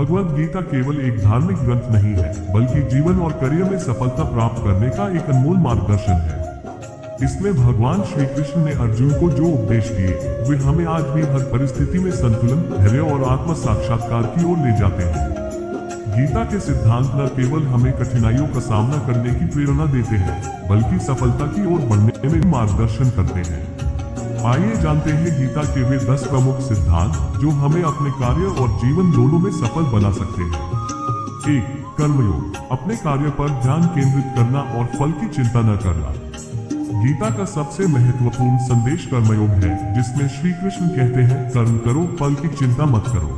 भगवद गीता केवल एक धार्मिक ग्रंथ नहीं है, बल्कि जीवन और करियर में सफलता प्राप्त करने का एक अनमोल मार्गदर्शन है। इसमें भगवान श्री कृष्ण ने अर्जुन को जो उपदेश दिए, वे हमें आज भी हर परिस्थिति में संतुलन, धैर्य और आत्म साक्षात्कार की ओर ले जाते हैं। गीता के सिद्धांत न केवल हमें कठिनाइयों का सामना करने की प्रेरणा देते हैं, बल्कि सफलता की ओर बढ़ने में मार्गदर्शन करते हैं। आइए जानते हैं गीता के वे 10 प्रमुख सिद्धांत जो हमें अपने कार्य और जीवन दोनों में सफल बना सकते हैं। 1. कर्मयोग, अपने कार्य पर ध्यान केंद्रित करना और फल की चिंता न करना। गीता का सबसे महत्वपूर्ण संदेश कर्मयोग है, जिसमें श्री कृष्ण कहते हैं, कर्म करो, फल की चिंता मत करो।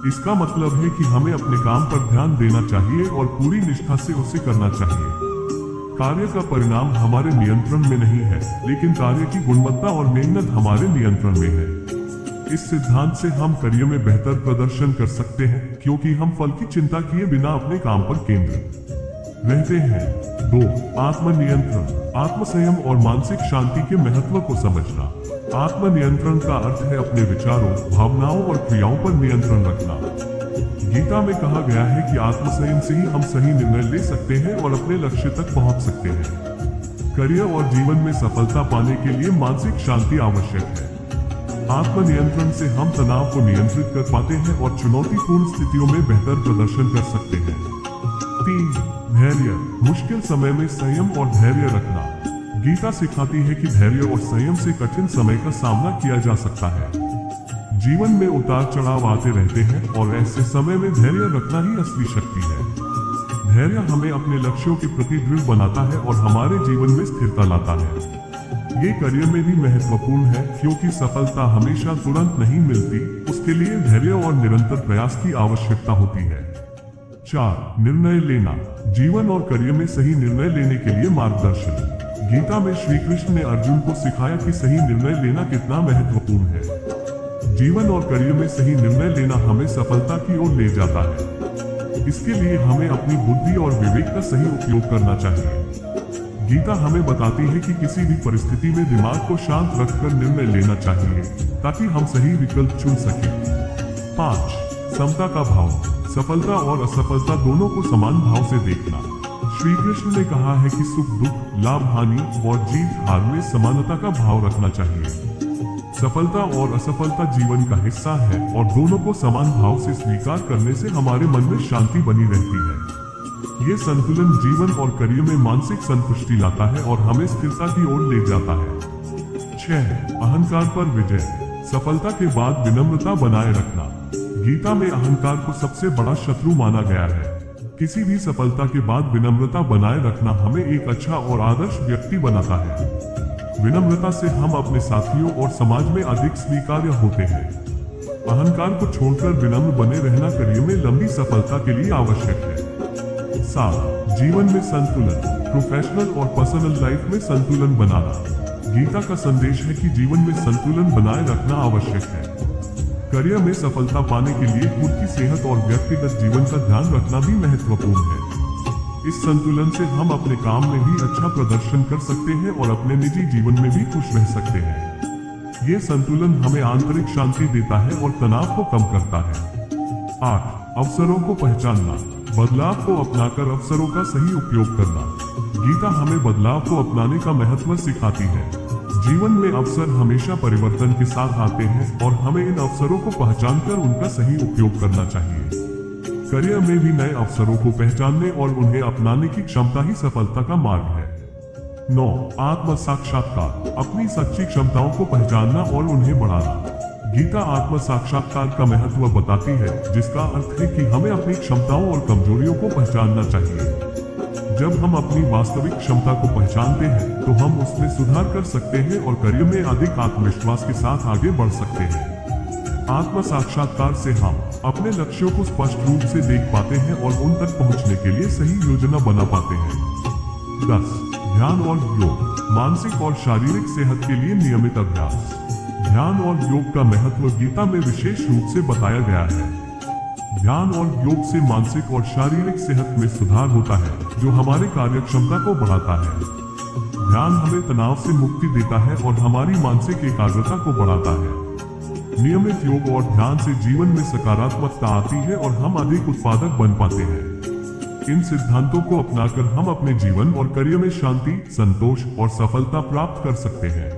इसका मतलब है कि हमें अपने काम पर ध्यान देना चाहिए और पूरी निष्ठा से उसे करना चाहिए। कार्य का परिणाम हमारे नियंत्रण में नहीं है, लेकिन कार्य की गुणवत्ता और मेहनत हमारे नियंत्रण में है। इस सिद्धांत से हम करियर में बेहतर प्रदर्शन कर सकते हैं, क्योंकि हम फल की चिंता किए बिना अपने काम पर केंद्रित रहते हैं। 2. आत्मनियंत्रण, आत्मसंयम और मानसिक शांति के महत्व को समझना। आत्मनियंत्रण का अर्थ है अपने विचारों, भावनाओं और क्रियाओं पर नियंत्रण रखना। गीता में कहा गया है कि आत्मसंयम से ही हम सही निर्णय ले सकते हैं और अपने लक्ष्य तक पहुंच सकते हैं। करियर और जीवन में सफलता पाने के लिए मानसिक शांति आवश्यक है। आत्मनियंत्रण से हम तनाव को नियंत्रित कर पाते हैं और चुनौतीपूर्ण स्थितियों में बेहतर प्रदर्शन कर सकते हैं। 3. धैर्य, मुश्किल समय में संयम और धैर्य रखना। गीता सिखाती है कि धैर्य और संयम से कठिन समय का सामना किया जा सकता है। जीवन में उतार चढ़ाव आते रहते हैं और ऐसे समय में धैर्य रखना ही असली शक्ति है। धैर्य हमें अपने लक्ष्यों के प्रति दृढ़ बनाता है और हमारे जीवन में स्थिरता लाता है। ये करियर में भी महत्वपूर्ण है, क्योंकि सफलता हमेशा तुरंत नहीं मिलती, उसके लिए धैर्य और निरंतर प्रयास की आवश्यकता होती है। 4. निर्णय लेना, जीवन और करियर में सही निर्णय लेने के लिए मार्गदर्शन। गीता में श्री कृष्ण ने अर्जुन को सिखाया कि सही निर्णय लेना कितना महत्वपूर्ण है। जीवन और करियर में सही निर्णय लेना हमें सफलता की ओर ले जाता है। इसके लिए हमें अपनी बुद्धि और विवेक का सही उपयोग करना चाहिए। गीता हमें बताती है कि किसी भी परिस्थिति में दिमाग को शांत रखकर निर्णय लेना चाहिए, ताकि हम सही विकल्प चुन सकें। 5. समता का भाव, सफलता और असफलता दोनों को समान भाव से देखना। श्री कृष्ण ने कहा है कि सुख दुख, लाभ हानि और जीत हार में समानता का भाव रखना चाहिए। सफलता और असफलता जीवन का हिस्सा है और दोनों को समान भाव से स्वीकार करने से हमारे मन में शांति बनी रहती है। ये संतुलन जीवन और करियर में मानसिक संतुष्टि लाता है और हमें स्थिरता की ओर ले जाता है। 6. अहंकार पर विजय, सफलता के बाद विनम्रता बनाए रखना। गीता में अहंकार को सबसे बड़ा शत्रु माना गया है। किसी भी सफलता के बाद विनम्रता बनाए रखना हमें एक अच्छा और आदर्श व्यक्ति बनाता है। विनम्रता से हम अपने साथियों और समाज में अधिक स्वीकार्य होते हैं। अहंकार को छोड़कर विनम्र बने रहना करियर में लंबी सफलता के लिए आवश्यक है। 7. जीवन में संतुलन, प्रोफेशनल और पर्सनल लाइफ में संतुलन बनाना। गीता का संदेश है कि जीवन में संतुलन बनाए रखना आवश्यक है। करियर में सफलता पाने के लिए खुद की सेहत और व्यक्तिगत जीवन का ध्यान रखना भी महत्वपूर्ण है। इस संतुलन से हम अपने काम में भी अच्छा प्रदर्शन कर सकते हैं और अपने निजी जीवन में भी खुश रह सकते हैं। ये संतुलन हमें आंतरिक शांति देता है और तनाव को कम करता है। 8. अवसरों को पहचानना, बदलाव को अपनाकर अवसरों का सही उपयोग करना। गीता हमें बदलाव को अपनाने का महत्व सिखाती है। जीवन में अवसर हमेशा परिवर्तन के साथ आते हैं और हमें इन अवसरों को पहचानकर उनका सही उपयोग करना चाहिए। करियर में भी नए अवसरों को पहचानने और उन्हें अपनाने की क्षमता ही सफलता का मार्ग है। 9. आत्म साक्षात्कार, अपनी सच्ची क्षमताओं को पहचानना और उन्हें बढ़ाना। गीता आत्म साक्षात्कार का महत्व बताती है, जिसका अर्थ है कि हमें अपनी क्षमताओं और कमजोरियों को पहचानना चाहिए। जब हम अपनी वास्तविक क्षमता को पहचानते हैं, तो हम उसमें सुधार कर सकते हैं और करियर में अधिक आत्मविश्वास के साथ आगे बढ़ सकते हैं। आत्म साक्षात्कार से हम अपने लक्ष्यों को स्पष्ट रूप से देख पाते हैं और उन तक पहुंचने के लिए सही योजना बना पाते हैं। 10. ध्यान और योग, मानसिक और शारीरिक सेहत के लिए नियमित अभ्यास। ध्यान और योग का महत्व गीता में विशेष रूप से बताया गया है। ध्यान और योग से मानसिक और शारीरिक सेहत में सुधार होता है, जो हमारे कार्य क्षमता को बढ़ाता है। ध्यान हमें तनाव से मुक्ति देता है और हमारी मानसिक एकाग्रता को बढ़ाता है। नियमित योग और ध्यान से जीवन में सकारात्मकता आती है और हम अधिक उत्पादक बन पाते हैं। इन सिद्धांतों को अपनाकर हम अपने जीवन और करियर में शांति, संतोष और सफलता प्राप्त कर सकते हैं।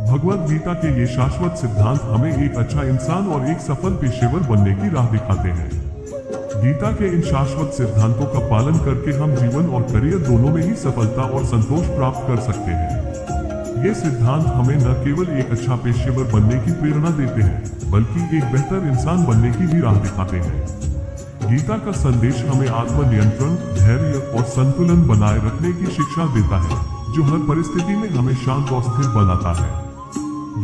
भगवद गीता के ये शाश्वत सिद्धांत हमें एक अच्छा इंसान और एक सफल पेशेवर बनने की राह दिखाते हैं। गीता के इन शाश्वत सिद्धांतों का पालन करके हम जीवन और करियर दोनों में ही सफलता और संतोष प्राप्त कर सकते हैं। ये सिद्धांत हमें न केवल एक अच्छा पेशेवर बनने की प्रेरणा देते हैं, बल्कि एक बेहतर इंसान बनने की भी राह दिखाते हैं। गीता का संदेश हमें आत्मनियंत्रण, धैर्य और संतुलन बनाए रखने की शिक्षा देता है, जो हर परिस्थिति में हमें शांत और स्थिर बनाता है।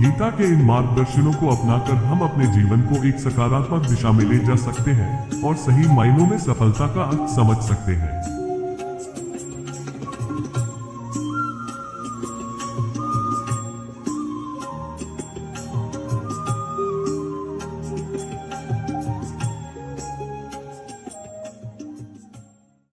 गीता के इन मार्गदर्शनों को अपनाकर हम अपने जीवन को एक सकारात्मक दिशा में ले जा सकते हैं और सही मायनों में सफलता का अर्थ समझ सकते हैं।